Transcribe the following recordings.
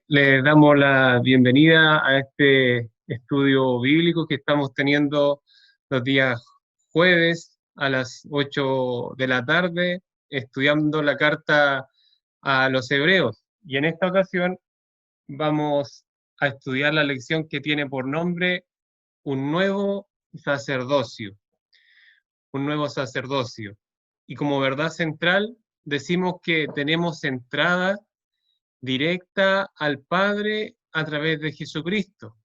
Le damos la bienvenida a este estudio bíblico que estamos teniendo los días jueves a las 8 de la tarde, estudiando la carta a los hebreos. Y en esta ocasión vamos a estudiar la lección que tiene por nombre Un nuevo sacerdocio. Un nuevo sacerdocio. Y como verdad central, decimos que tenemos entrada directa al Padre a través de Jesucristo,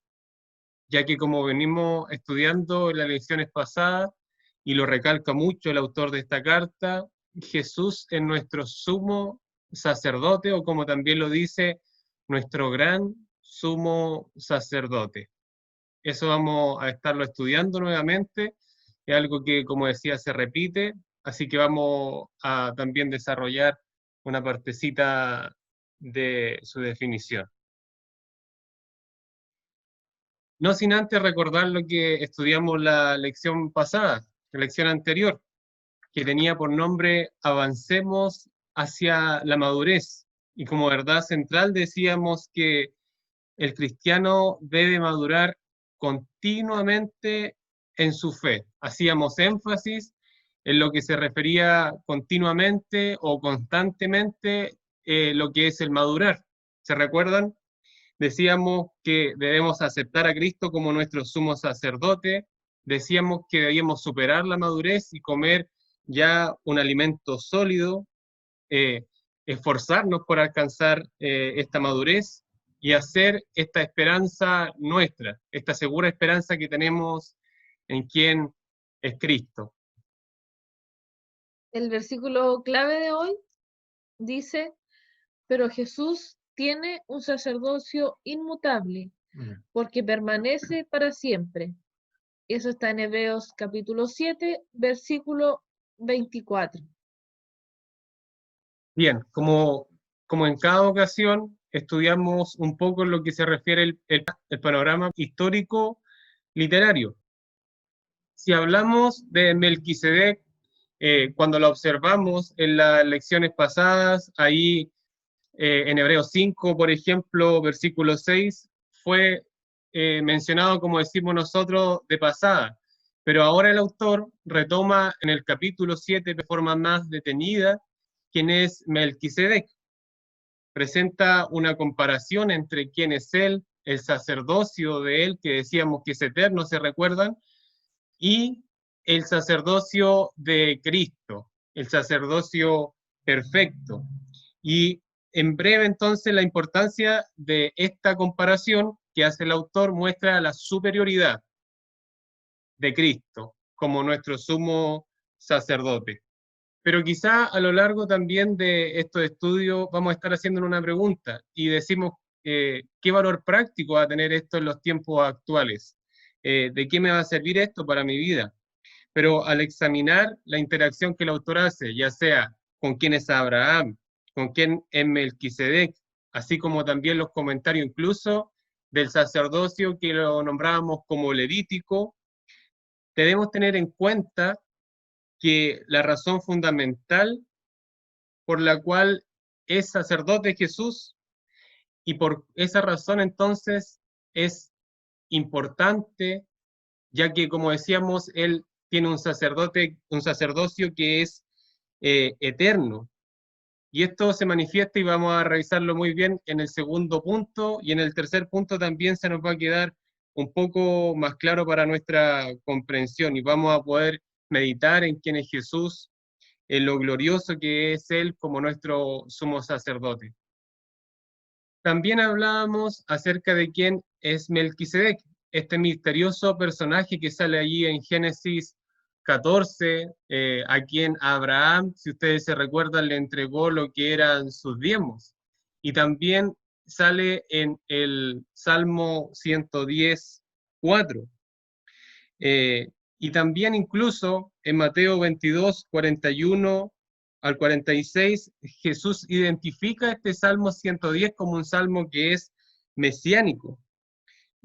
ya que como venimos estudiando en las lecciones pasadas, y lo recalca mucho el autor de esta carta, Jesús es nuestro sumo sacerdote, o como también lo dice, nuestro gran sumo sacerdote. Eso vamos a estarlo estudiando nuevamente, es algo que, como decía, se repite, así que vamos a también desarrollar una partecita de su definición. No sin antes recordar lo que estudiamos la lección pasada, la lección anterior, que tenía por nombre Avancemos hacia la madurez. Y como verdad central decíamos que el cristiano debe madurar continuamente en su fe. Hacíamos énfasis en lo que se refería continuamente o constantemente lo que es el madurar. ¿Se recuerdan? Decíamos que debemos aceptar a Cristo como nuestro sumo sacerdote, decíamos que debíamos superar la madurez y comer ya un alimento sólido, eh, esforzarnos por alcanzar esta madurez y hacer esta esperanza nuestra, esta segura esperanza que tenemos en quien es Cristo. El versículo clave de hoy dice, pero Jesús tiene un sacerdocio inmutable, porque permanece para siempre. Eso está en Hebreos capítulo 7, versículo 24. Bien, como en cada ocasión, estudiamos un poco en lo que se refiere el panorama histórico literario. Si hablamos de Melquisedec, cuando lo observamos en las lecciones pasadas, ahí en Hebreos 5, por ejemplo, versículo 6, fue mencionado, como decimos nosotros, de pasada. Pero ahora el autor retoma en el capítulo 7 de forma más detenida quién es Melquisedec. Presenta una comparación entre quién es él, el sacerdocio de él, que decíamos que es eterno, ¿se recuerdan? Y el sacerdocio de Cristo, el sacerdocio perfecto. Y en breve entonces la importancia de esta comparación que hace el autor muestra la superioridad de Cristo como nuestro sumo sacerdote. Pero quizá a lo largo también de estos estudios vamos a estar haciendo una pregunta y decimos, ¿qué valor práctico va a tener esto en los tiempos actuales? ¿De qué me va a servir esto para mi vida? Pero al examinar la interacción que el autor hace, ya sea con quién es Abraham, con quién es Melquisedec, así como también los comentarios incluso del sacerdocio que lo nombrábamos como levítico, debemos tener en cuenta que la razón fundamental por la cual es sacerdote Jesús y por esa razón entonces es importante, ya que como decíamos, él tiene un sacerdocio que es eterno. Y esto se manifiesta y vamos a revisarlo muy bien en el segundo punto y en el tercer punto también se nos va a quedar un poco más claro para nuestra comprensión y vamos a poder meditar en quién es Jesús, en lo glorioso que es Él como nuestro sumo sacerdote. También hablábamos acerca de quién es Melquisedec, este misterioso personaje que sale allí en Génesis 14, a quien Abraham, si ustedes se recuerdan, le entregó lo que eran sus diezmos. Y también sale en el Salmo 110, 4. Y también incluso en Mateo 22, 41 al 46, Jesús identifica este Salmo 110 como un salmo que es mesiánico.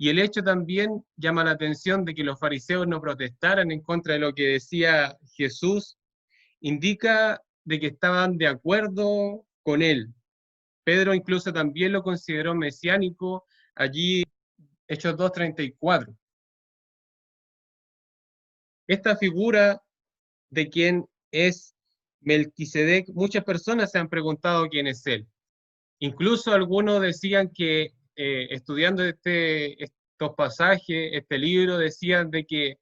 Y el hecho también llama la atención de que los fariseos no protestaran en contra de lo que decía Jesús, indica de que estaban de acuerdo con él. Pedro incluso también lo consideró mesiánico, allí Hechos 2:34. Esta figura de quién es Melquisedec, muchas personas se han preguntado quién es él. Incluso algunos decían que estudiando estos pasajes, este libro, decían de que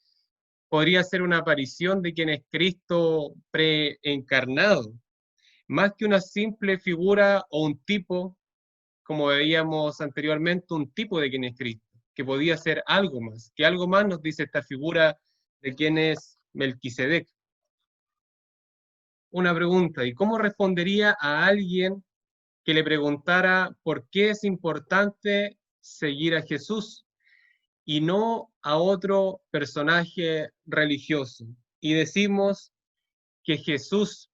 podría ser una aparición de quien es Cristo preencarnado, más que una simple figura o un tipo, como veíamos anteriormente, un tipo de quien es Cristo, que podía ser algo más, que algo más nos dice esta figura de quién es Melquisedec. Una pregunta, ¿y cómo respondería a alguien que le preguntara por qué es importante seguir a Jesús y no a otro personaje religioso? Y decimos que Jesús,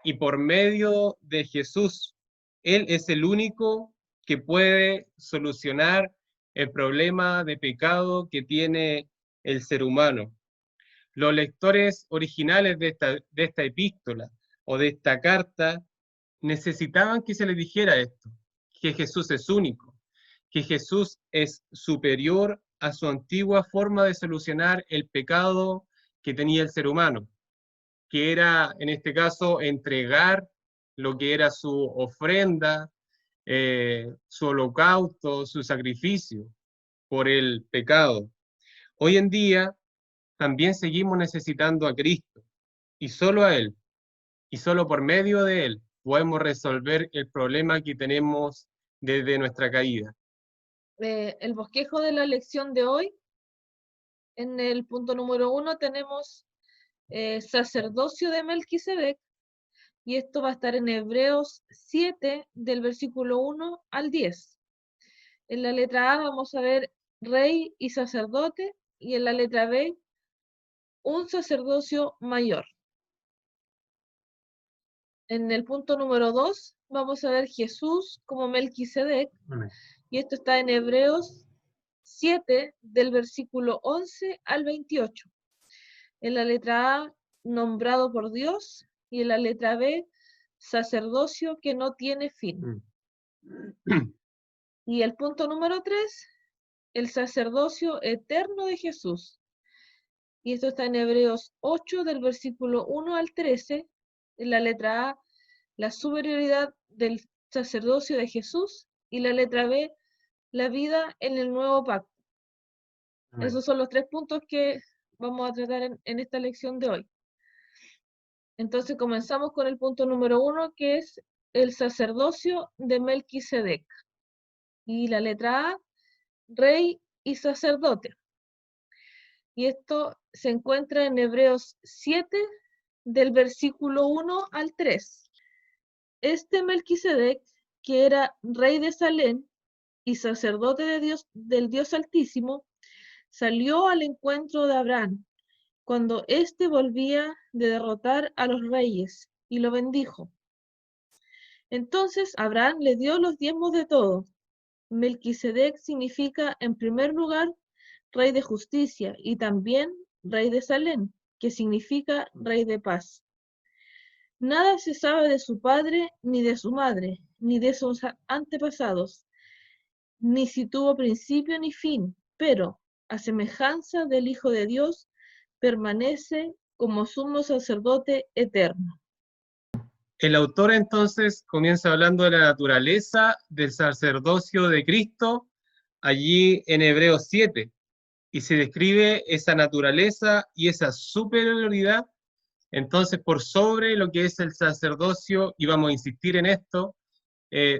y por medio de Jesús, Él es el único que puede solucionar el problema de pecado que tiene el ser humano. Los lectores originales de esta epístola o de esta carta necesitaban que se les dijera esto, que Jesús es único, que Jesús es superior a su antigua forma de solucionar el pecado que tenía el ser humano, que era, en este caso, entregar lo que era su ofrenda, su holocausto, su sacrificio por el pecado. Hoy en día también seguimos necesitando a Cristo, y solo a Él, y solo por medio de Él podemos resolver el problema que tenemos desde nuestra caída. El bosquejo de la lección de hoy, en el punto número 1 tenemos sacerdocio de Melquisedec, y esto va a estar en Hebreos 7, del versículo 1 al 10. En la letra A vamos a ver rey y sacerdote, y en la letra B, un sacerdocio mayor. En el punto número 2 vamos a ver Jesús como Melquisedec, y esto está en Hebreos 7, del versículo 11 al 28. En la letra A, nombrado por Dios, y en la letra B, sacerdocio que no tiene fin. Y el punto número 3, el sacerdocio eterno de Jesús. Y esto está en Hebreos 8, del versículo 1 al 13. En la letra A, la superioridad del sacerdocio de Jesús, y la letra B, la vida en el nuevo pacto. Amén. Esos son los 3 puntos que vamos a tratar en esta lección de hoy. Entonces comenzamos con el punto número 1, que es el sacerdocio de Melquisedec. Y la letra A, rey y sacerdote. Y esto se encuentra en Hebreos 7, del versículo 1 al 3. Este Melquisedec, que era rey de Salem y sacerdote de Dios, del Dios Altísimo, salió al encuentro de Abraham cuando éste volvía de derrotar a los reyes, y lo bendijo. Entonces Abraham le dio los diezmos de todo. Melquisedec significa, en primer lugar, rey de justicia, y también rey de Salem, que significa rey de paz. Nada se sabe de su padre, ni de su madre, ni de sus antepasados, ni si tuvo principio ni fin, pero, a semejanza del Hijo de Dios, permanece como sumo sacerdote eterno. El autor entonces comienza hablando de la naturaleza del sacerdocio de Cristo allí en Hebreos 7, y se describe esa naturaleza y esa superioridad entonces por sobre lo que es el sacerdocio, y vamos a insistir en esto,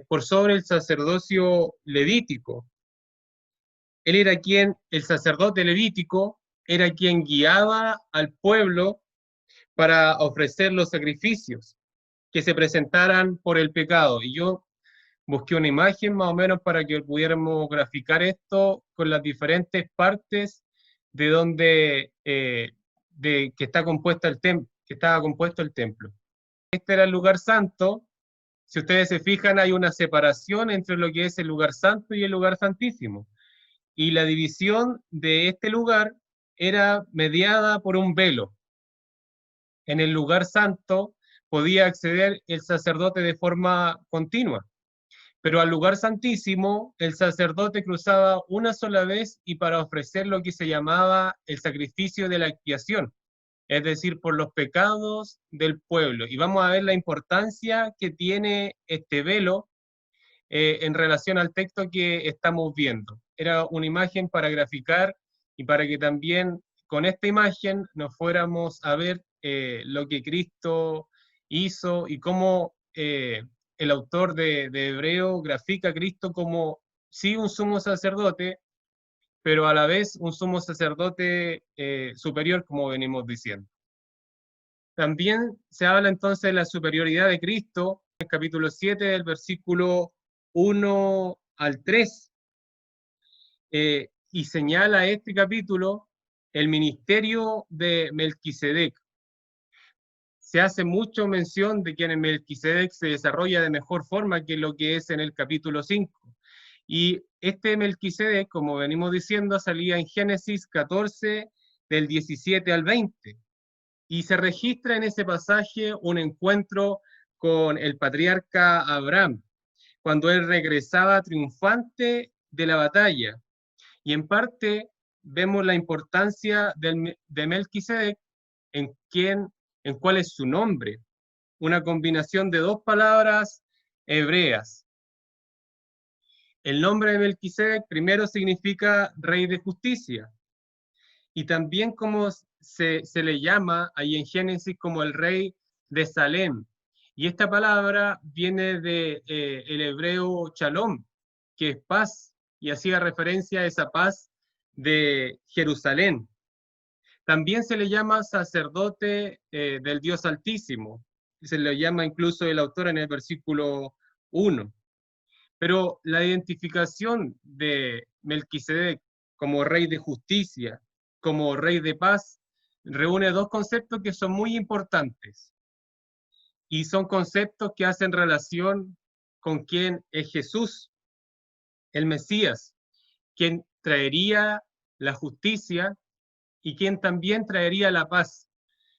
por sobre el sacerdocio levítico. Él era el sacerdote levítico, era quien guiaba al pueblo para ofrecer los sacrificios que se presentaran por el pecado. Y yo busqué una imagen más o menos para que pudiéramos graficar esto con las diferentes partes de donde que estaba compuesto el templo. Este era el lugar santo. Si ustedes se fijan, hay una separación entre lo que es el lugar santo y el lugar santísimo. Y la división de este lugar era mediada por un velo. En el lugar santo podía acceder el sacerdote de forma continua, Pero al lugar santísimo, el sacerdote cruzaba una sola vez y para ofrecer lo que se llamaba el sacrificio de la expiación, es decir, por los pecados del pueblo. Y vamos a ver la importancia que tiene este velo en relación al texto que estamos viendo. Era una imagen para graficar y para que también con esta imagen nos fuéramos a ver lo que Cristo hizo y cómo el autor de Hebreo grafica a Cristo como sí un sumo sacerdote, pero a la vez un sumo sacerdote superior, como venimos diciendo. También se habla entonces de la superioridad de Cristo, en el capítulo 7, del versículo 1 al 3, y señala este capítulo el ministerio de Melquisedec. Se hace mucho mención de que en Melquisedec se desarrolla de mejor forma que lo que es en el capítulo 5. Y este Melquisedec, como venimos diciendo, salía en Génesis 14, del 17 al 20. Y se registra en ese pasaje un encuentro con el patriarca Abraham, cuando él regresaba triunfante de la batalla. Y en parte vemos la importancia de Melquisedec en cuál es su nombre, una combinación de dos palabras hebreas. El nombre de Melquisedec primero significa rey de justicia, y también como se le llama ahí en Génesis como el rey de Salem. Y esta palabra viene de el hebreo shalom, que es paz, y hacía referencia a esa paz de Jerusalén. También se le llama sacerdote del Dios Altísimo, se le llama incluso el autor en el versículo 1. Pero la identificación de Melquisedec como rey de justicia, como rey de paz, reúne dos conceptos que son muy importantes. Y son conceptos que hacen relación con quién es Jesús, el Mesías, quien traería la justicia y quien también traería la paz.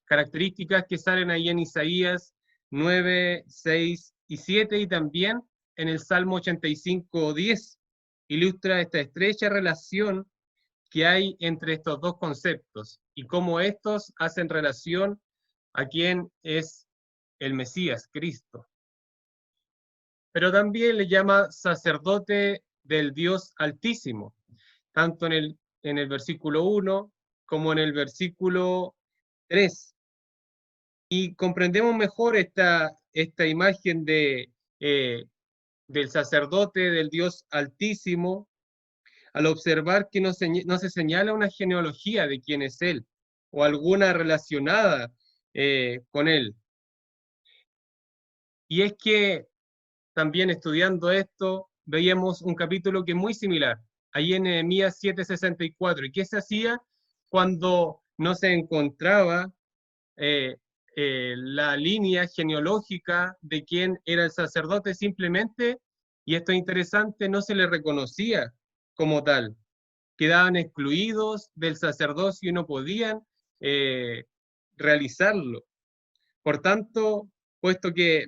Características que salen ahí en Isaías 9, 6 y 7 y también en el Salmo 85, 10. Ilustra esta estrecha relación que hay entre estos dos conceptos y cómo estos hacen relación a quién es el Mesías, Cristo. Pero también le llama sacerdote del Dios Altísimo, tanto en el versículo 1 como en el versículo 3. Y comprendemos mejor esta imagen del sacerdote del Dios Altísimo al observar que no se señala una genealogía de quién es él o alguna relacionada con él. Y es que también estudiando esto, veíamos un capítulo que es muy similar, ahí en Nehemías 7:64. ¿Y qué se hacía cuando no se encontraba la línea genealógica de quién era el sacerdote? Simplemente, y esto es interesante, no se le reconocía como tal. Quedaban excluidos del sacerdocio y no podían realizarlo. Por tanto, puesto que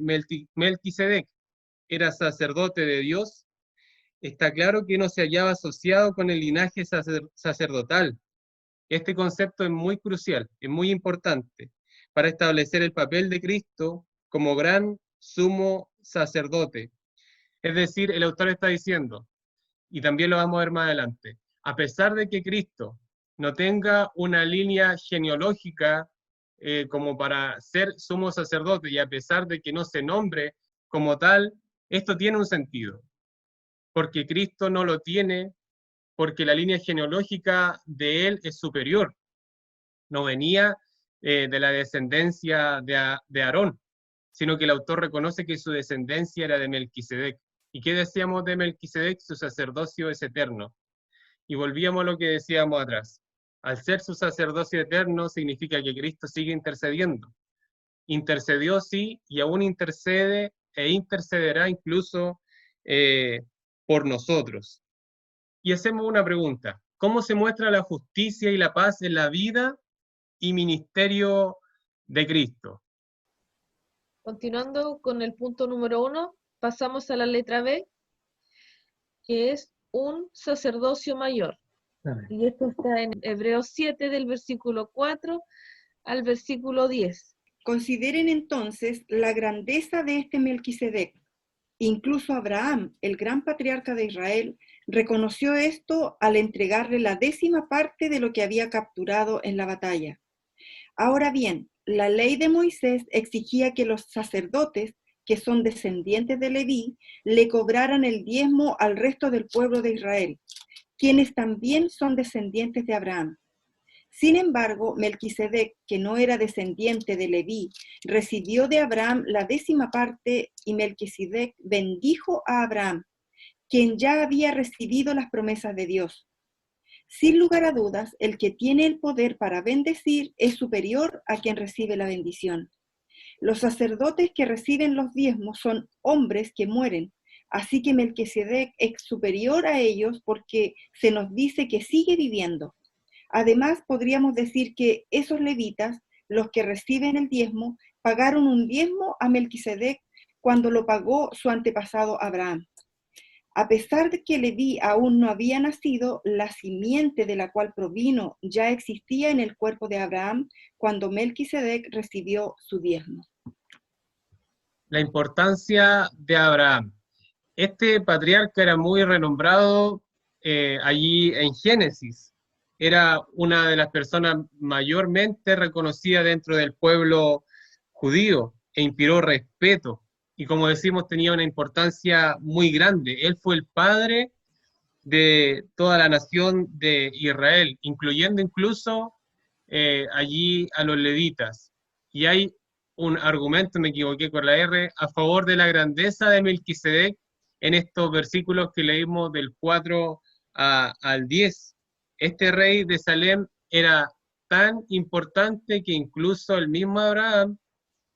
Melquisedec era sacerdote de Dios, está claro que no se hallaba asociado con el linaje sacerdotal. Este concepto es muy crucial, es muy importante para establecer el papel de Cristo como gran sumo sacerdote. Es decir, el autor está diciendo, y también lo vamos a ver más adelante, a pesar de que Cristo no tenga una línea genealógica como para ser sumo sacerdote, y a pesar de que no se nombre como tal, esto tiene un sentido, porque Cristo no lo tiene, porque la línea genealógica de él es superior, no venía de la descendencia de Aarón, sino que el autor reconoce que su descendencia era de Melquisedec. ¿Y qué decíamos de Melquisedec? Su sacerdocio es eterno. Y volvíamos a lo que decíamos atrás. Al ser su sacerdocio eterno, significa que Cristo sigue intercediendo. Intercedió, sí, y aún intercede e intercederá incluso por nosotros. Y hacemos una pregunta. ¿Cómo se muestra la justicia y la paz en la vida y ministerio de Cristo? Continuando con el punto número 1, pasamos a la letra B. que es un sacerdocio mayor. Y esto está en Hebreos 7, del versículo 4 al versículo 10. Consideren entonces la grandeza de este Melquisedec. Incluso Abraham, el gran patriarca de Israel, reconoció esto al entregarle la 10ª parte de lo que había capturado en la batalla. Ahora bien, la ley de Moisés exigía que los sacerdotes, que son descendientes de Leví, le cobraran el diezmo al resto del pueblo de Israel, quienes también son descendientes de Abraham. Sin embargo, Melquisedec, que no era descendiente de Leví, recibió de Abraham la 10ª parte, y Melquisedec bendijo a Abraham, quien ya había recibido las promesas de Dios. Sin lugar a dudas, el que tiene el poder para bendecir es superior a quien recibe la bendición. Los sacerdotes que reciben los diezmos son hombres que mueren, así que Melquisedec es superior a ellos porque se nos dice que sigue viviendo. Además, podríamos decir que esos levitas, los que reciben el diezmo, pagaron un diezmo a Melquisedec cuando lo pagó su antepasado Abraham. A pesar de que Leví aún no había nacido, la simiente de la cual provino ya existía en el cuerpo de Abraham cuando Melquisedec recibió su diezmo. La importancia de Abraham. Este patriarca era muy renombrado allí en Génesis. Era una de las personas mayormente reconocidas dentro del pueblo judío e inspiró respeto. Y como decimos, tenía una importancia muy grande. Él fue el padre de toda la nación de Israel, incluyendo incluso allí a los levitas. Y hay un argumento, me equivoqué con la R, a favor de la grandeza de Melquisedec en estos versículos que leímos del 4 al 10. Este rey de Salem era tan importante que incluso el mismo Abraham,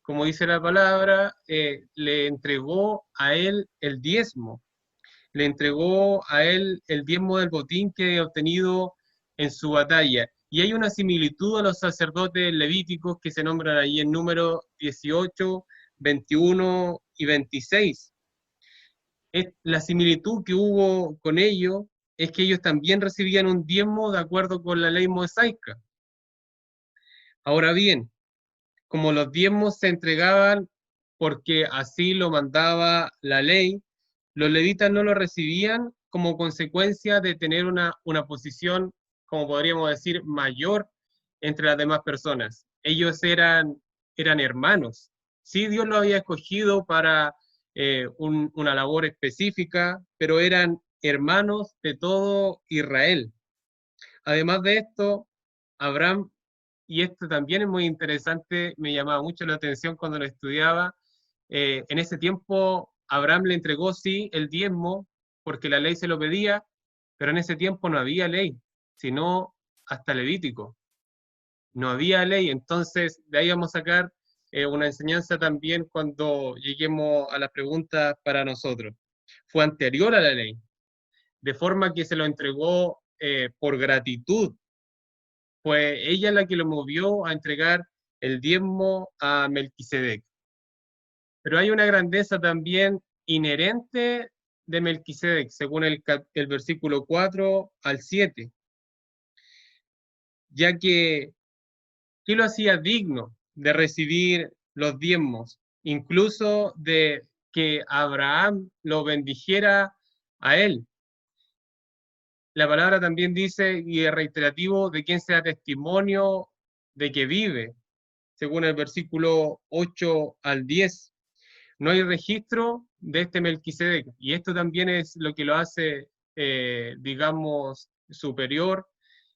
como dice la palabra, le entregó a él el diezmo. Le entregó a él el diezmo del botín que había obtenido en su batalla. Y hay una similitud a los sacerdotes levíticos que se nombran ahí en número 18, 21 y 26. La similitud que hubo con ellos es que ellos también recibían un diezmo de acuerdo con la ley mosaica. Ahora bien, como los diezmos se entregaban porque así lo mandaba la ley, los levitas no lo recibían como consecuencia de tener una posición, como podríamos decir, mayor entre las demás personas. Ellos eran hermanos. Sí, Dios lo había escogido para una labor específica, pero eran hermanos de todo Israel. Además de esto, Abraham, y esto también es muy interesante, me llamaba mucho la atención cuando lo estudiaba, en ese tiempo Abraham le entregó sí el diezmo porque la ley se lo pedía, pero en ese tiempo no había ley, sino hasta Levítico. No había ley, entonces de ahí vamos a sacar una enseñanza también cuando lleguemos a las preguntas para nosotros. Fue anterior a la ley, de forma que se lo entregó por gratitud. Fue ella la que lo movió a entregar el diezmo a Melquisedec. Pero hay una grandeza también inherente de Melquisedec, según el versículo 4 al 7, ya que ¿qué lo hacía digno de recibir los diezmos? Incluso de que Abraham lo bendijera a él. La palabra también dice, y es reiterativo, de quien sea testimonio de que vive, según el versículo 8 al 10. No hay registro de este Melquisedec, y esto también es lo que lo hace, digamos, superior,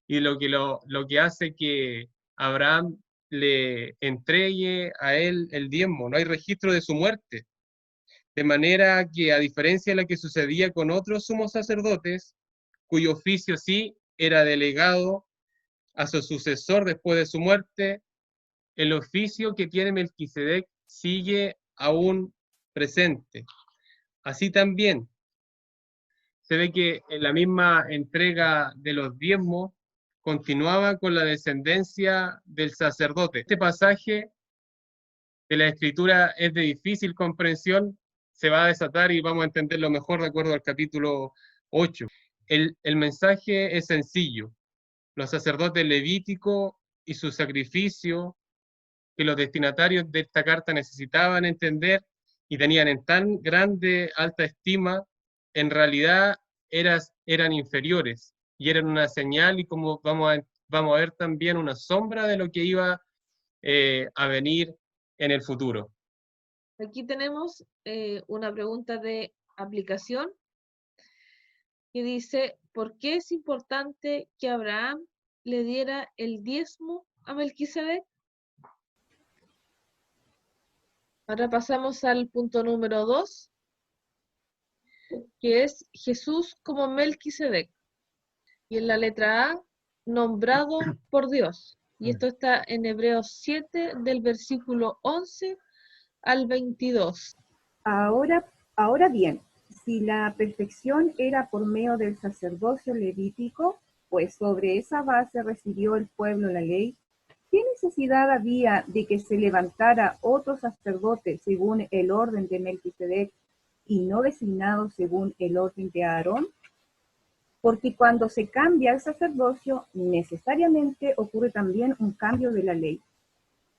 y lo que hace que Abraham le entregue a él el diezmo. No hay registro de su muerte, de manera que, a diferencia de lo que sucedía con otros sumos sacerdotes, cuyo oficio sí era delegado a su sucesor después de su muerte, el oficio que tiene Melquisedec sigue aún presente. Así también se ve que en la misma entrega de los diezmos continuaba con la descendencia del sacerdote. Este pasaje de la Escritura es de difícil comprensión, se va a desatar y vamos a entenderlo mejor de acuerdo al capítulo 8. El mensaje es sencillo. Los sacerdotes levíticos y su sacrificio que los destinatarios de esta carta necesitaban entender y tenían en tan grande alta estima, en realidad eran inferiores y eran una señal, y como vamos a ver también, una sombra de lo que iba a venir en el futuro. Aquí tenemos una pregunta de aplicación que dice, ¿por qué es importante que Abraham le diera el diezmo a Melquisedec? Ahora pasamos al punto número 2, que es Jesús como Melquisedec. Y en la letra A, nombrado por Dios. Y esto está en Hebreos 7, del versículo 11 al 22. Ahora bien, si la perfección era por medio del sacerdocio levítico, pues sobre esa base recibió el pueblo la ley, ¿qué necesidad había de que se levantara otro sacerdote según el orden de Melquisedec y no designado según el orden de Aarón? Porque cuando se cambia el sacerdocio, necesariamente ocurre también un cambio de la ley.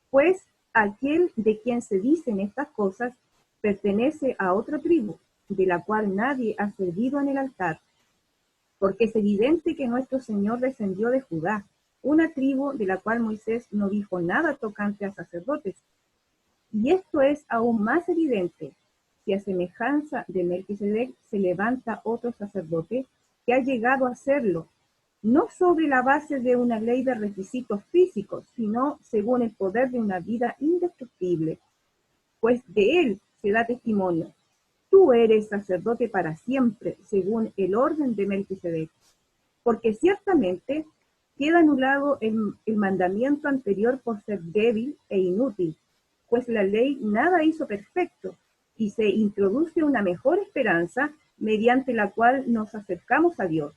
Pues aquel de quien se dicen estas cosas pertenece a otra tribu, de la cual nadie ha servido en el altar. Porque es evidente que nuestro Señor descendió de Judá, una tribu de la cual Moisés no dijo nada tocante a sacerdotes. Y esto es aún más evidente, si a semejanza de Melquisedec se levanta otro sacerdote que ha llegado a serlo, no sobre la base de una ley de requisitos físicos, sino según el poder de una vida indestructible. Pues de él se da testimonio. Tú eres sacerdote para siempre, según el orden de Melquisedec. Porque ciertamente queda anulado el mandamiento anterior por ser débil e inútil, pues la ley nada hizo perfecto, y se introduce una mejor esperanza mediante la cual nos acercamos a Dios.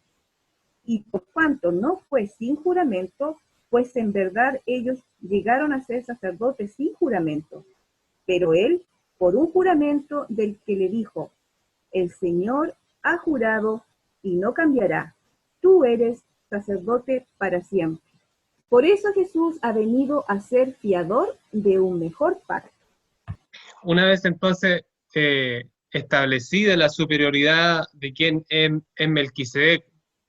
Y por cuanto no fue sin juramento, pues en verdad ellos llegaron a ser sacerdotes sin juramento. Pero él, por un juramento del que le dijo, el Señor ha jurado y no cambiará, tú eres sacerdote para siempre. Por eso Jesús ha venido a ser fiador de un mejor pacto. Una vez entonces establecida la superioridad de quién es Melquisedec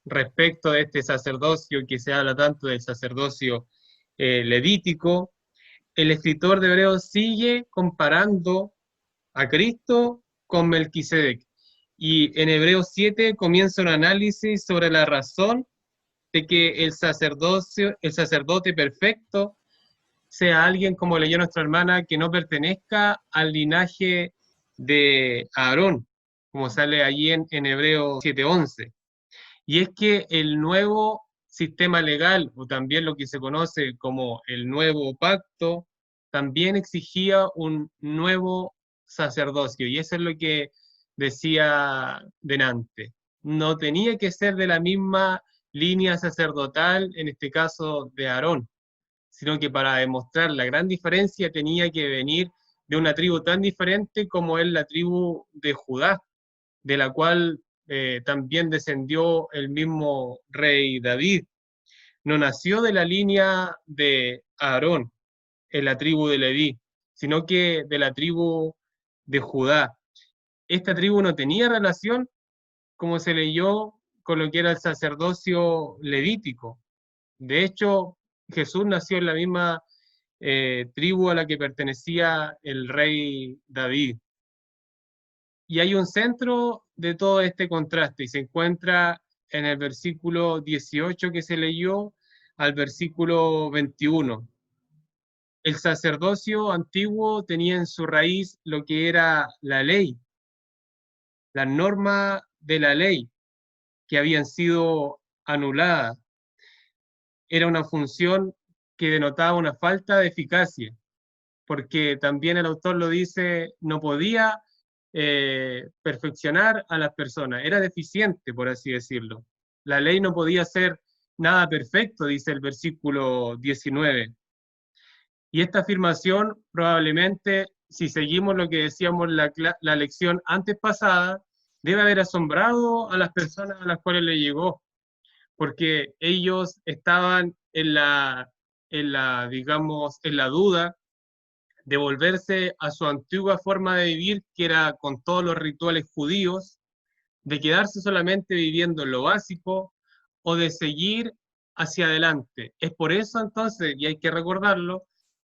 respecto de este sacerdocio, que se habla tanto del sacerdocio levítico, el escritor de Hebreos sigue comparando a Cristo con Melquisedec. Y en Hebreos 7 comienza un análisis sobre la razón de que el sacerdote perfecto, sea alguien, como leyó nuestra hermana, que no pertenezca al linaje de Aarón, como sale allí en Hebreos 7:11. Y es que el nuevo sistema legal, o también lo que se conoce como el nuevo pacto, también exigía un nuevo sacerdocio, y eso es lo que decía delante. No tenía que ser de la misma línea sacerdotal, en este caso de Aarón, sino que para demostrar la gran diferencia tenía que venir de una tribu tan diferente como es la tribu de Judá, de la cual también descendió el mismo rey David. No nació de la línea de Aarón, en la tribu de Leví, sino que de la tribu de Judá. Esta tribu no tenía relación, como se leyó, con lo que era el sacerdocio levítico. De hecho, Jesús nació en la misma tribu a la que pertenecía el rey David. Y hay un centro de todo este contraste, y se encuentra en el versículo 18 que se leyó al versículo 21. El sacerdocio antiguo tenía en su raíz lo que era la ley, las normas de la ley que habían sido anuladas. Era una función que denotaba una falta de eficacia, porque también el autor lo dice, no podía perfeccionar a las personas, era deficiente, por así decirlo. La ley no podía ser nada perfecto, dice el versículo 19. Y esta afirmación probablemente, si seguimos lo que decíamos la lección antes pasada, Debe haber asombrado a las personas a las cuales le llegó, porque ellos estaban digamos, en la duda de volverse a su antigua forma de vivir, que era con todos los rituales judíos, de quedarse solamente viviendo en lo básico o de seguir hacia adelante. Es por eso entonces, y hay que recordarlo,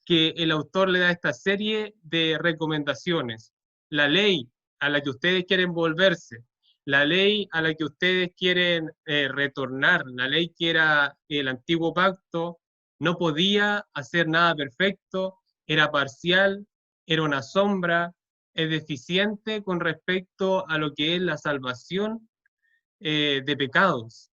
que el autor le da esta serie de recomendaciones. La ley a la que ustedes quieren volverse, la ley a la que ustedes quieren retornar, la ley que era el antiguo pacto, no podía hacer nada perfecto, era parcial, era una sombra, es deficiente con respecto a lo que es la salvación de pecados.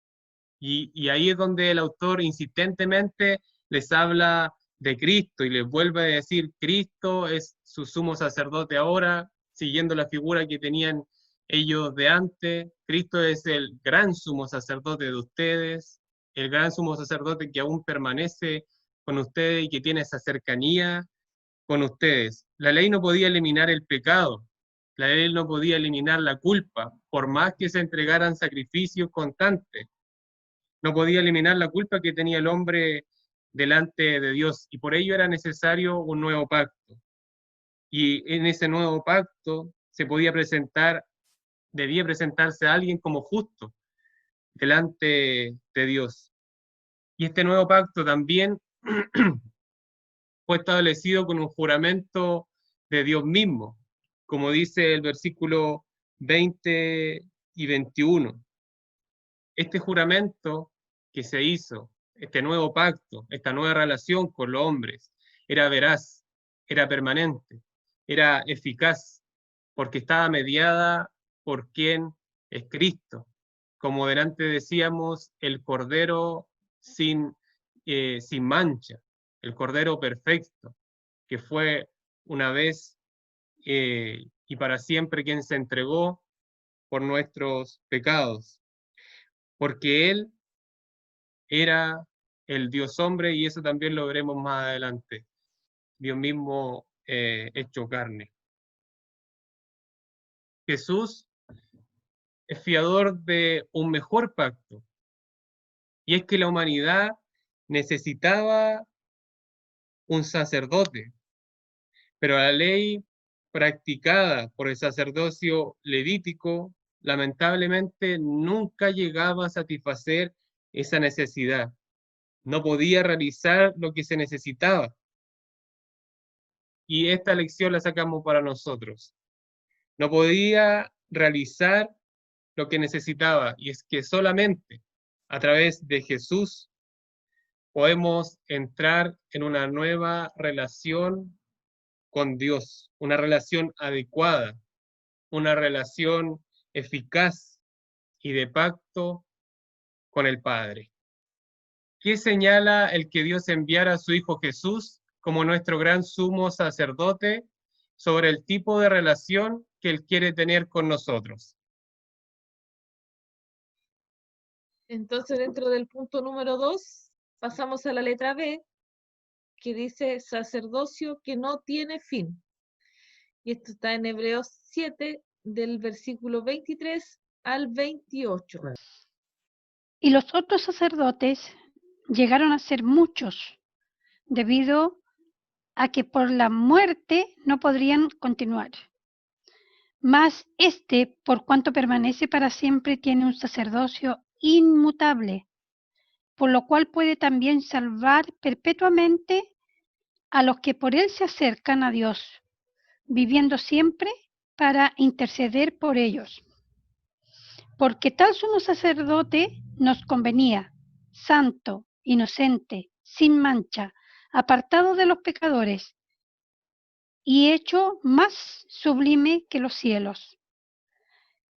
Y ahí es donde el autor insistentemente les habla de Cristo y les vuelve a decir, Cristo es su sumo sacerdote ahora, siguiendo la figura que tenían ellos de antes. Cristo es el gran sumo sacerdote de ustedes, el gran sumo sacerdote que aún permanece con ustedes y que tiene esa cercanía con ustedes. La ley no podía eliminar el pecado, la ley no podía eliminar la culpa, por más que se entregaran sacrificios constantes. No podía eliminar la culpa que tenía el hombre delante de Dios, y por ello era necesario un nuevo pacto. Y en ese nuevo pacto se podía presentar, debía presentarse a alguien como justo delante de Dios. Y este nuevo pacto también fue establecido con un juramento de Dios mismo, como dice el versículo 20 y 21. Este juramento que se hizo, este nuevo pacto, esta nueva relación con los hombres, era veraz, era permanente, era eficaz, porque estaba mediada por quien es Cristo. Como delante decíamos, el Cordero sin mancha, el Cordero perfecto, que fue una vez y para siempre quien se entregó por nuestros pecados, porque Él era el Dios hombre, y eso también lo veremos más adelante, Dios mismo hecho carne. Jesús es fiador de un mejor pacto, y es que la humanidad necesitaba un sacerdote, pero la ley practicada por el sacerdocio levítico lamentablemente nunca llegaba a satisfacer esa necesidad. No podía realizar lo que se necesitaba. Y esta lección la sacamos para nosotros. No podía realizar lo que necesitaba, y es que solamente a través de Jesús podemos entrar en una nueva relación con Dios, una relación adecuada, una relación eficaz y de pacto con el Padre. ¿Qué señala el que Dios enviara a su Hijo Jesús como nuestro gran sumo sacerdote sobre el tipo de relación que Él quiere tener con nosotros? Entonces, dentro del punto número 2, pasamos a la letra B, que dice sacerdocio que no tiene fin. Y esto está en Hebreos 7, del versículo 23 al 28. Y los otros sacerdotes llegaron a ser muchos, debido a que por la muerte no podrían continuar. Mas por cuanto permanece para siempre, tiene un sacerdocio inmutable, por lo cual puede también salvar perpetuamente a los que por él se acercan a Dios, viviendo siempre para interceder por ellos. Porque tal sumo sacerdote nos convenía, santo, inocente, sin mancha, apartado de los pecadores, y hecho más sublime que los cielos,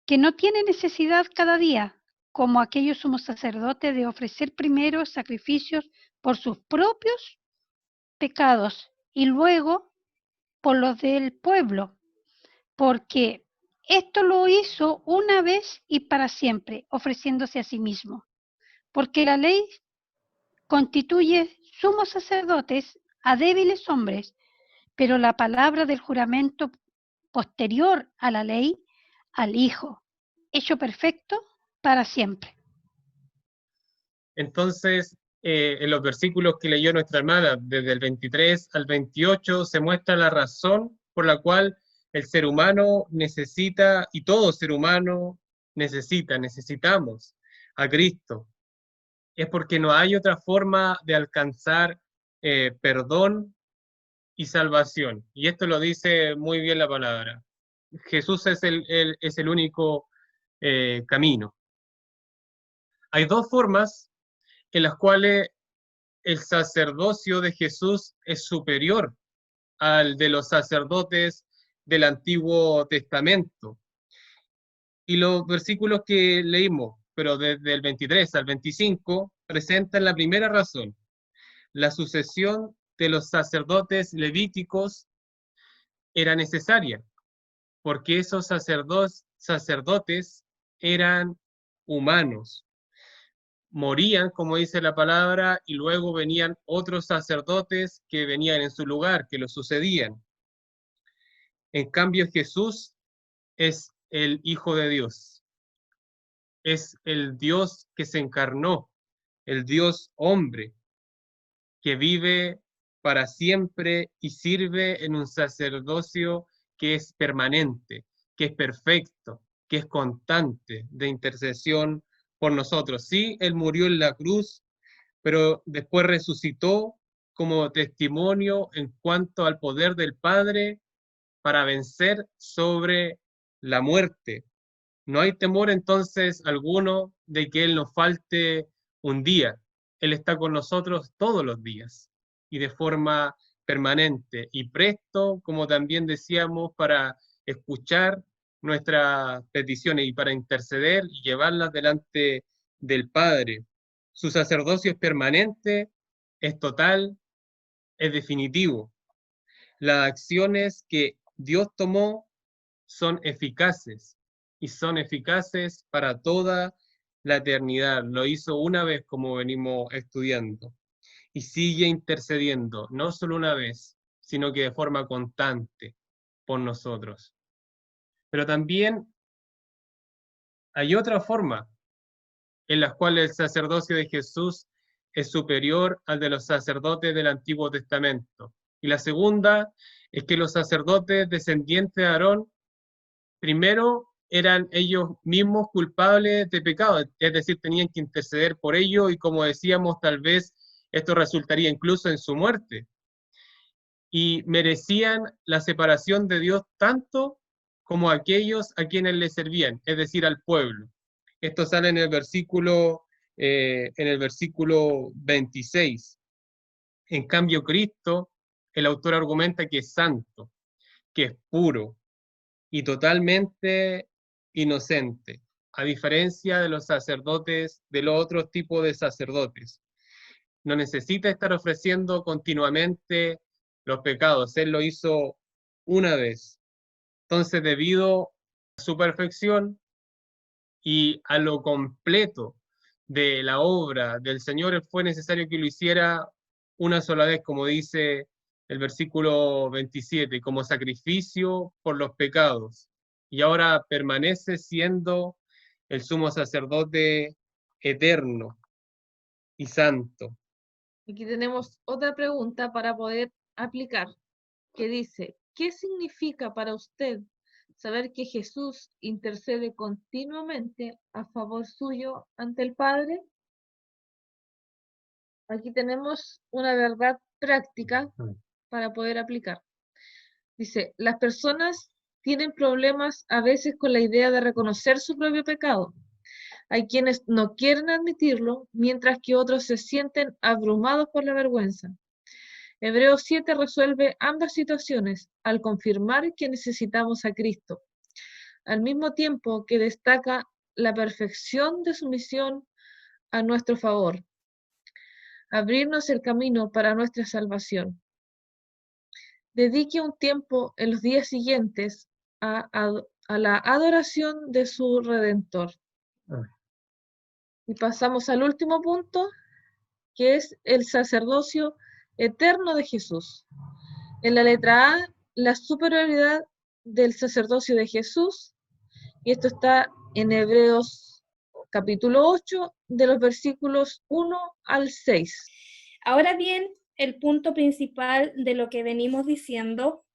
que no tiene necesidad cada día, como aquellos sumos sacerdotes, de ofrecer primero sacrificios por sus propios pecados y luego por los del pueblo, porque esto lo hizo una vez y para siempre, ofreciéndose a sí mismo. Porque la ley constituye sumos sacerdotes a débiles hombres, pero la palabra del juramento posterior a la ley, al Hijo, hecho perfecto para siempre. Entonces, en los versículos que leyó nuestra hermana, desde el 23 al 28, se muestra la razón por la cual el ser humano necesita, y todo ser humano necesitamos a Cristo. Es porque no hay otra forma de alcanzar perdón y salvación. Y esto lo dice muy bien la palabra. Jesús es el único camino. Hay dos formas en las cuales el sacerdocio de Jesús es superior al de los sacerdotes del Antiguo Testamento. Y los versículos que leímos, pero desde el 23 al 25, presentan la primera razón. La sucesión de los sacerdotes levíticos era necesaria, porque esos sacerdotes eran humanos. Morían, como dice la palabra, y luego venían otros sacerdotes que venían en su lugar, que lo sucedían. En cambio, Jesús es el Hijo de Dios. Es el Dios que se encarnó, el Dios hombre, que vive para siempre y sirve en un sacerdocio que es permanente, que es perfecto, que es constante de intercesión por nosotros. Sí, Él murió en la cruz, pero después resucitó como testimonio en cuanto al poder del Padre para vencer sobre la muerte. No hay temor entonces alguno de que Él nos falte un día. Él está con nosotros todos los días y de forma permanente y presto, como también decíamos, para escuchar nuestras peticiones y para interceder y llevarlas delante del Padre. Su sacerdocio es permanente, es total, es definitivo. Las acciones que Dios tomó son eficaces y son eficaces para toda la eternidad. Lo hizo una vez, como venimos estudiando, y sigue intercediendo, no solo una vez, sino que de forma constante por nosotros. Pero también hay otra forma en la cual el sacerdocio de Jesús es superior al de los sacerdotes del Antiguo Testamento. Y la segunda es que los sacerdotes descendientes de Aarón primero eran ellos mismos culpables de pecado, es decir, tenían que interceder por ello y como decíamos, tal vez esto resultaría incluso en su muerte. Y merecían la separación de Dios tanto como aquellos a quienes le servían, es decir, al pueblo. Esto sale en el versículo 26. En cambio, Cristo, el autor argumenta que es santo, que es puro, y totalmente inocente, a diferencia de los sacerdotes, de los otros tipos de sacerdotes. No necesita estar ofreciendo continuamente los pecados, Él lo hizo una vez. Entonces, debido a su perfección y a lo completo de la obra del Señor, fue necesario que lo hiciera una sola vez, como dice el versículo 27, como sacrificio por los pecados. Y ahora permanece siendo el sumo sacerdote eterno y santo. Aquí tenemos otra pregunta para poder aplicar, que dice, ¿qué significa para usted saber que Jesús intercede continuamente a favor suyo ante el Padre? Aquí tenemos una verdad práctica para poder aplicar. Dice, las personas tienen problemas a veces con la idea de reconocer su propio pecado. Hay quienes no quieren admitirlo, mientras que otros se sienten abrumados por la vergüenza. Hebreos 7 resuelve ambas situaciones al confirmar que necesitamos a Cristo, al mismo tiempo que destaca la perfección de su misión a nuestro favor, abrirnos el camino para nuestra salvación. Dedique un tiempo en los días siguientes a la adoración de su Redentor. Y pasamos al último punto, que es el sacerdocio eterno de Jesús. En la letra A, la superioridad del sacerdocio de Jesús, Y esto está en Hebreos capítulo 8, de los versículos 1 al 6. Ahora bien, el punto principal de lo que venimos diciendo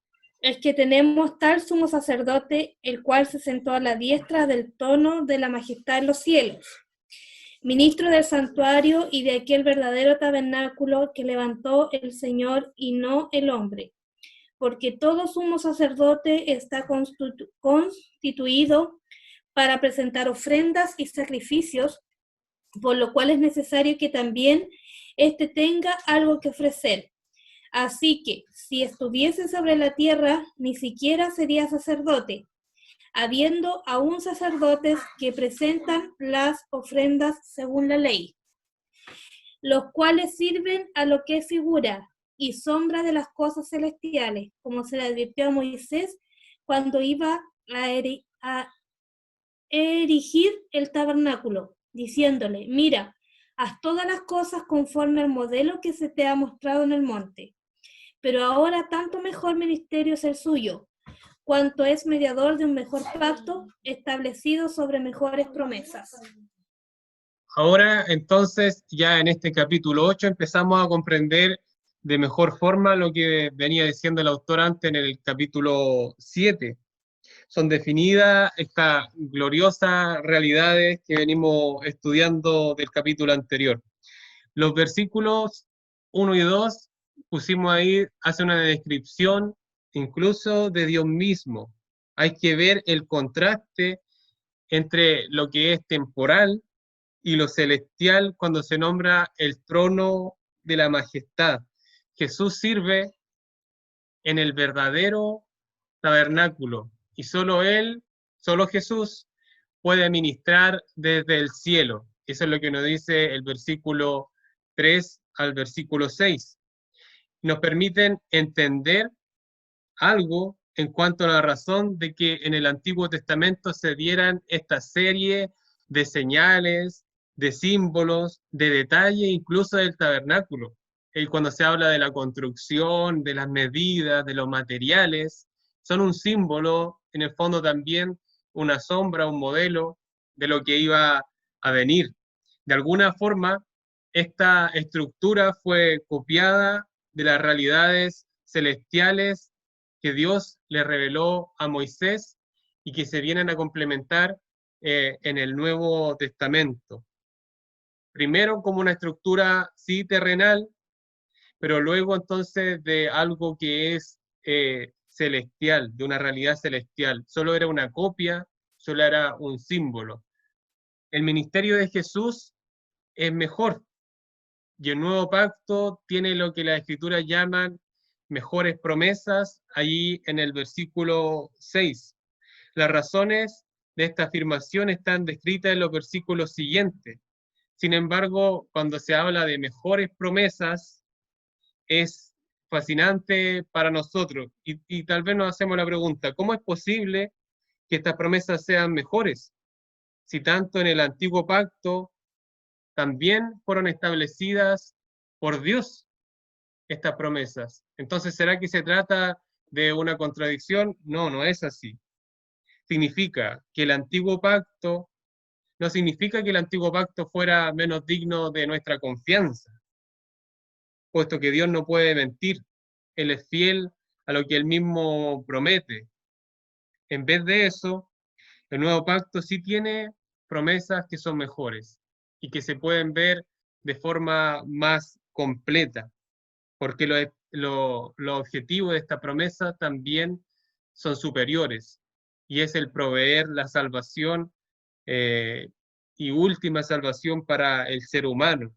es que tenemos tal sumo sacerdote, el cual se sentó a la diestra del trono de la majestad en los cielos, ministro del santuario y de aquel verdadero tabernáculo que levantó el Señor y no el hombre, porque todo sumo sacerdote está constituido para presentar ofrendas y sacrificios, por lo cual es necesario que también éste tenga algo que ofrecer. Así que, si estuviese sobre la tierra, ni siquiera sería sacerdote, habiendo aún sacerdotes que presentan las ofrendas según la ley, los cuales sirven a lo que es figura y sombra de las cosas celestiales, como se le advirtió a Moisés cuando iba a erigir el tabernáculo, diciéndole: mira, haz todas las cosas conforme al modelo que se te ha mostrado en el monte. Pero ahora tanto mejor ministerio es el suyo, cuanto es mediador de un mejor pacto establecido sobre mejores promesas. Ahora, entonces, ya en este capítulo 8 empezamos a comprender de mejor forma lo que venía diciendo el autor antes en el capítulo 7. Son definidas estas gloriosas realidades que venimos estudiando del capítulo anterior. Los versículos 1 y 2 pusimos ahí, hace una descripción incluso de Dios mismo. Hay que ver el contraste entre lo que es temporal y lo celestial cuando se nombra el trono de la majestad. Jesús sirve en el verdadero tabernáculo y solo Él, solo Jesús puede ministrar desde el cielo. Eso es lo que nos dice el versículo 3 al versículo 6. Nos permiten entender algo en cuanto a la razón de que en el Antiguo Testamento se dieran esta serie de señales, de símbolos, de detalle, incluso del tabernáculo. Y cuando se habla de la construcción, de las medidas, de los materiales, son un símbolo, en el fondo también una sombra, un modelo de lo que iba a venir. De alguna forma, esta estructura fue copiada de las realidades celestiales que Dios le reveló a Moisés y que se vienen a complementar en el Nuevo Testamento. Primero como una estructura sí terrenal, pero luego entonces de algo que es celestial, de una realidad celestial. Solo era una copia, solo era un símbolo. El ministerio de Jesús es mejor, y el nuevo pacto tiene lo que las escrituras llaman mejores promesas, allí en el versículo 6. Las razones de esta afirmación están descritas en los versículos siguientes. Sin embargo, cuando se habla de mejores promesas, es fascinante para nosotros. Y tal vez nos hacemos la pregunta, ¿cómo es posible que estas promesas sean mejores? Si tanto en el antiguo pacto también fueron establecidas por Dios estas promesas. Entonces, ¿será que se trata de una contradicción? No, no es así. Significa que el antiguo pacto, no significa que el antiguo pacto fuera menos digno de nuestra confianza, puesto que Dios no puede mentir. Él es fiel a lo que Él mismo promete. En vez de eso, el nuevo pacto sí tiene promesas que son mejores y que se pueden ver de forma más completa, porque los objetivos de esta promesa también son superiores, y es el proveer la salvación y última salvación para el ser humano.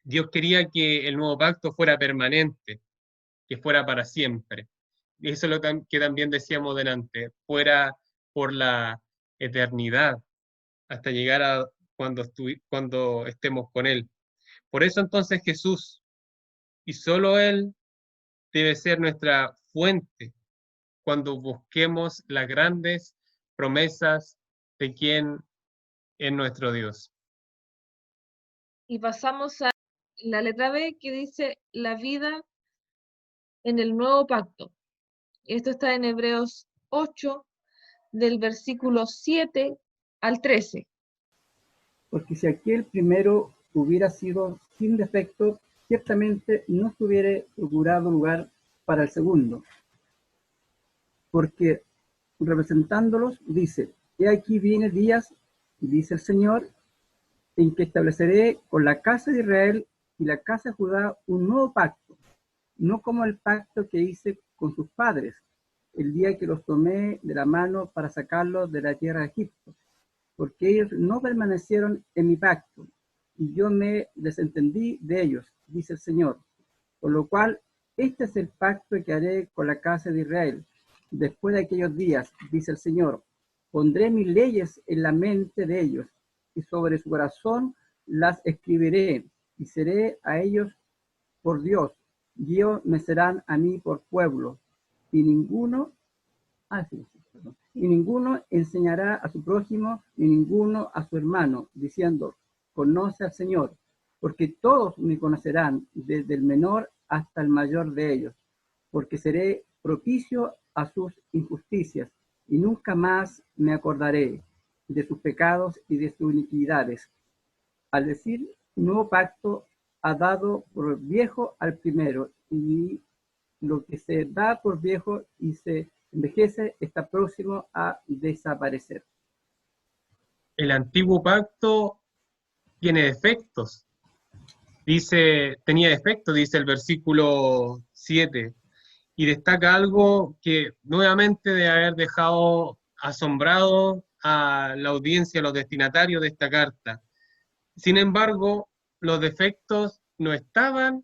Dios quería que el nuevo pacto fuera permanente, que fuera para siempre. Y eso es lo que también decíamos delante, fuera por la eternidad, hasta llegar a cuando estemos con Él. Por eso entonces Jesús, y solo Él, debe ser nuestra fuente cuando busquemos las grandes promesas de quién es nuestro Dios. Y pasamos a la letra B, que dice la vida en el nuevo pacto. Esto está en Hebreos 8, del versículo 7 al 13. Porque si aquel primero hubiera sido sin defecto, ciertamente no se hubiera procurado lugar para el segundo. Porque representándolos, dice: he aquí viene días, dice el Señor, en que estableceré con la casa de Israel y la casa de Judá un nuevo pacto, no como el pacto que hice con sus padres, el día que los tomé de la mano para sacarlos de la tierra de Egipto, porque ellos no permanecieron en mi pacto, y yo me desentendí de ellos, dice el Señor. Por lo cual, este es el pacto que haré con la casa de Israel. Después de aquellos días, dice el Señor, pondré mis leyes en la mente de ellos, y sobre su corazón las escribiré, y seré a ellos por Dios, y ellos me serán a mí por pueblo, y ninguno enseñará a su prójimo, ni ninguno a su hermano, diciendo: conoce al Señor, porque todos me conocerán, desde el menor hasta el mayor de ellos, porque seré propicio a sus injusticias, y nunca más me acordaré de sus pecados y de sus iniquidades. Al decir nuevo pacto, ha dado por viejo al primero, y lo que se da por viejo y se envejece está próximo a desaparecer. El antiguo pacto tiene defectos. Tenía defectos, dice el versículo 7, y destaca algo que nuevamente debe haber dejado asombrado a la audiencia, a los destinatarios de esta carta. Sin embargo, los defectos no estaban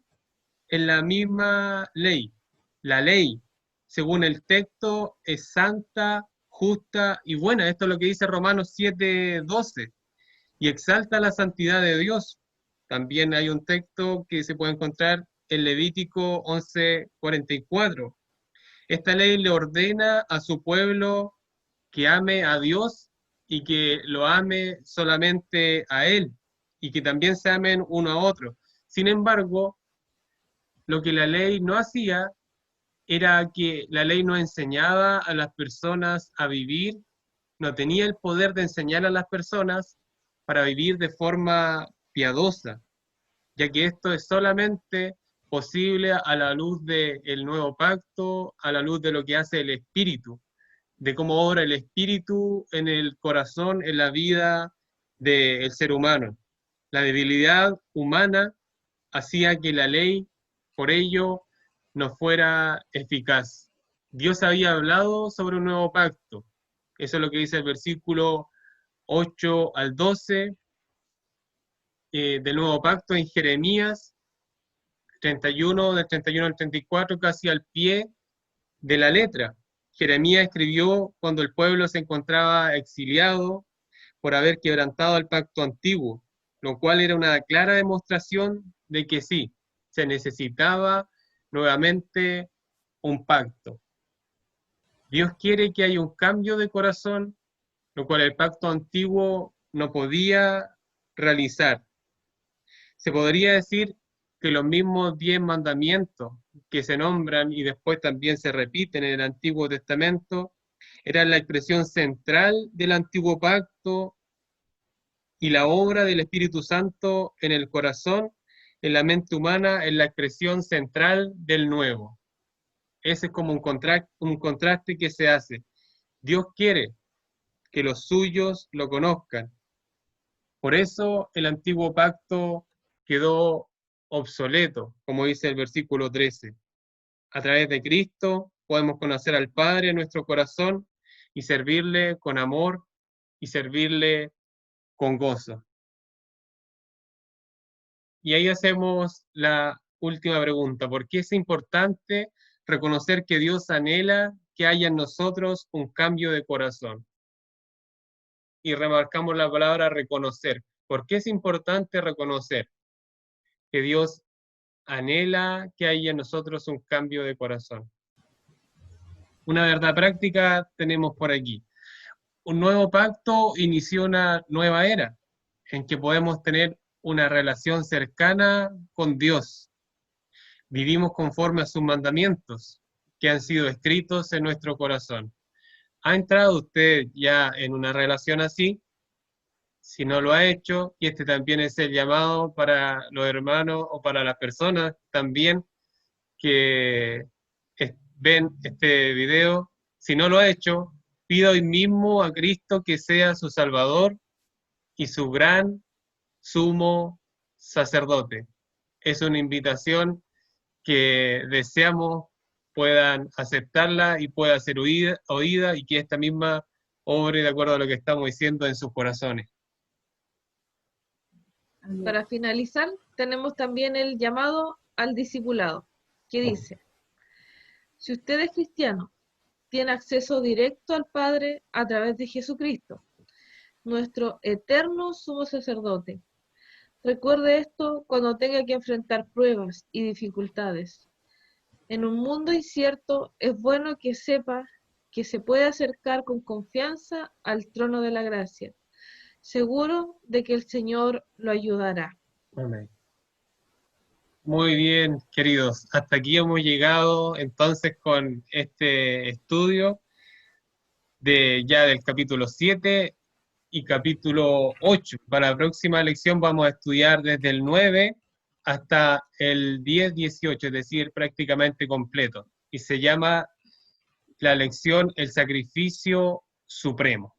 en la misma ley. La ley, según el texto, es santa, justa y buena. Esto es lo que dice Romanos 7:12. Y exalta la santidad de Dios. También hay un texto que se puede encontrar en Levítico 11:44. Esta ley le ordena a su pueblo que ame a Dios y que lo ame solamente a Él, y que también se amen uno a otro. Sin embargo, lo que la ley no hacía era que la ley no enseñaba a las personas a vivir, no tenía el poder de enseñar a las personas para vivir de forma piadosa, ya que esto es solamente posible a la luz del nuevo pacto, a la luz de lo que hace el Espíritu, de cómo obra el Espíritu en el corazón, en la vida del ser humano. La debilidad humana hacía que la ley, por ello, no fuera eficaz. Dios había hablado sobre un nuevo pacto. Eso es lo que dice el versículo 8 al 12 del nuevo pacto en Jeremías 31, del 31 al 34, casi al pie de la letra. Jeremías escribió cuando el pueblo se encontraba exiliado por haber quebrantado el pacto antiguo, lo cual era una clara demostración de que sí, se necesitaba nuevamente un pacto. Dios quiere que haya un cambio de corazón, lo cual el pacto antiguo no podía realizar. Se podría decir que los mismos 10 mandamientos que se nombran y después también se repiten en el Antiguo Testamento eran la expresión central del antiguo pacto, y la obra del Espíritu Santo en el corazón, en la mente humana, es la expresión central del nuevo. Ese es como un contraste que se hace. Dios quiere que los suyos lo conozcan. Por eso el antiguo pacto quedó obsoleto, como dice el versículo 13. A través de Cristo podemos conocer al Padre en nuestro corazón y servirle con amor y servirle con gozo. Y ahí hacemos la última pregunta. ¿Por qué es importante reconocer que Dios anhela que haya en nosotros un cambio de corazón? Y remarcamos la palabra reconocer. ¿Por qué es importante reconocer que Dios anhela que haya en nosotros un cambio de corazón? Una verdad práctica tenemos por aquí. Un nuevo pacto inició una nueva era en que podemos tener una relación cercana con Dios. Vivimos conforme a sus mandamientos que han sido escritos en nuestro corazón. ¿Ha entrado usted ya en una relación así? Si no lo ha hecho, y este también es el llamado para los hermanos o para las personas también que ven este video, si no lo ha hecho, pida hoy mismo a Cristo que sea su Salvador y su gran sumo sacerdote. Es una invitación que deseamos puedan aceptarla y pueda ser oída y que esta misma obre de acuerdo a lo que estamos diciendo en sus corazones. Amén. Para finalizar, tenemos también el llamado al discipulado, que dice: si usted es cristiano, tiene acceso directo al Padre a través de Jesucristo, nuestro eterno sumo sacerdote. Recuerde esto cuando tenga que enfrentar pruebas y dificultades. En un mundo incierto, es bueno que sepa que se puede acercar con confianza al trono de la gracia, seguro de que el Señor lo ayudará. Amén. Muy bien, queridos. Hasta aquí hemos llegado entonces con este estudio del capítulo 7 y capítulo 8. Para la próxima lección vamos a estudiar desde el 9 hasta el 10-18, es decir, prácticamente completo. Y se llama la lección El sacrificio supremo.